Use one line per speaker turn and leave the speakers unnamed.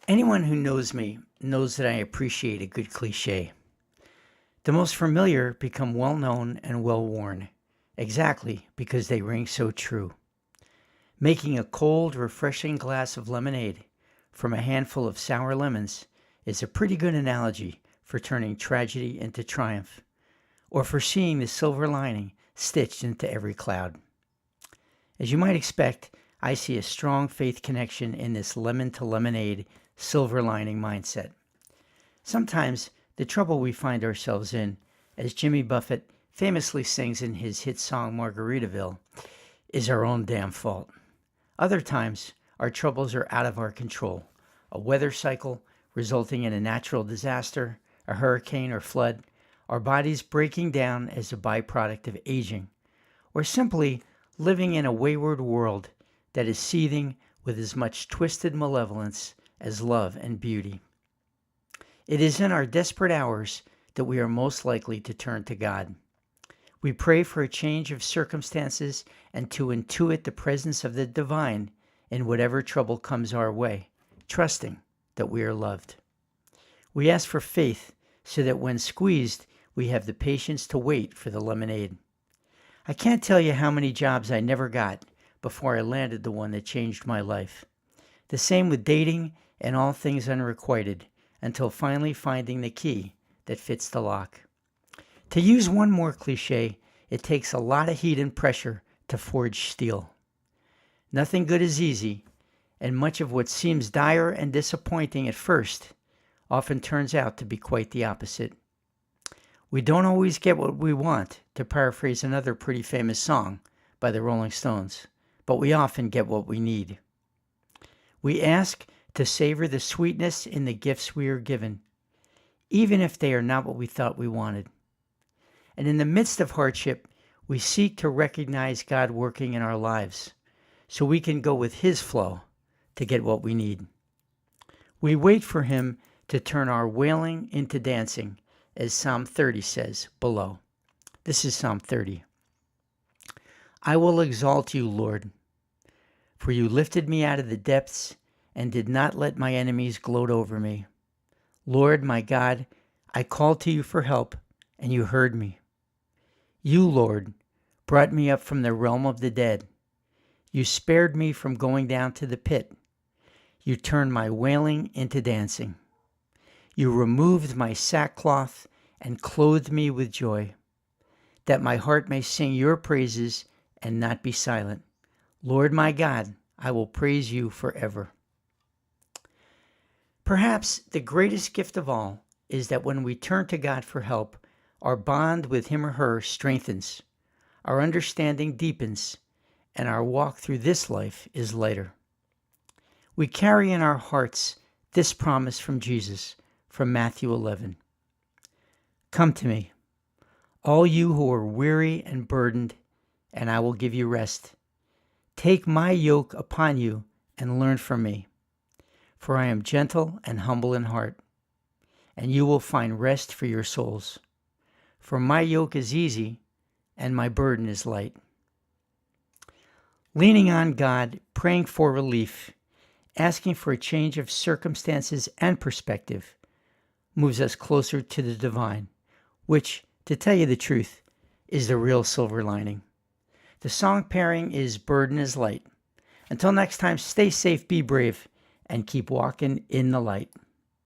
Anyone who knows me knows that I appreciate a good cliché. The most familiar become well known and well worn, exactly because they ring so true. Making a cold, refreshing glass of lemonade from a handful of sour lemons is a pretty good analogy for turning tragedy into triumph, or for seeing the silver lining stitched into every cloud. As you might expect, I see a strong faith connection in this lemon to lemonade silver lining mindset. Sometimes the trouble we find ourselves in, as Jimmy Buffett famously sings in his hit song Margaritaville, is our own damn fault. Other times, our troubles are out of our control. A weather cycle resulting in a natural disaster, a hurricane or flood, our bodies breaking down as a byproduct of aging, or simply living in a wayward world that is seething with as much twisted malevolence as love and beauty. It is in our desperate hours that we are most likely to turn to God. We pray for a change of circumstances and to intuit the presence of the divine in whatever trouble comes our way, trusting that we are loved. We ask for faith so that when squeezed, we have the patience to wait for the lemonade. I can't tell you how many jobs I never got before I landed the one that changed my life. The same with dating and all things unrequited, until finally finding the key that fits the lock. To use one more cliche, it takes a lot of heat and pressure to forge steel. Nothing good is easy, and much of what seems dire and disappointing at first often turns out to be quite the opposite. We don't always get what we want, to paraphrase another pretty famous song by the Rolling Stones, but we often get what we need. We ask to savor the sweetness in the gifts we are given, even if they are not what we thought we wanted. And in the midst of hardship, we seek to recognize God working in our lives so we can go with His flow to get what we need. We wait for Him to turn our wailing into dancing, as Psalm 30 says below. This is Psalm 30. I will exalt you, Lord, for you lifted me out of the depths and did not let my enemies gloat over me. Lord, my God, I called to you for help, and you heard me. You, Lord, brought me up from the realm of the dead. You spared me from going down to the pit. You turned my wailing into dancing. You removed my sackcloth and clothed me with joy, that my heart may sing your praises and not be silent. Lord, my God, I will praise you forever. Perhaps the greatest gift of all is that when we turn to God for help, our bond with Him or her strengthens, our understanding deepens, and our walk through this life is lighter. We carry in our hearts this promise from Jesus, from Matthew 11. Come to me, all you who are weary and burdened, and I will give you rest. Take my yoke upon you and learn from me, for I am gentle and humble in heart, and you will find rest for your souls. For my yoke is easy and my burden is light. Leaning on God, praying for relief, asking for a change of circumstances and perspective moves us closer to the divine, which, to tell you the truth, is the real silver lining. The song pairing is Burden is Light. Until next time, stay safe, be brave, and keep walking in the light.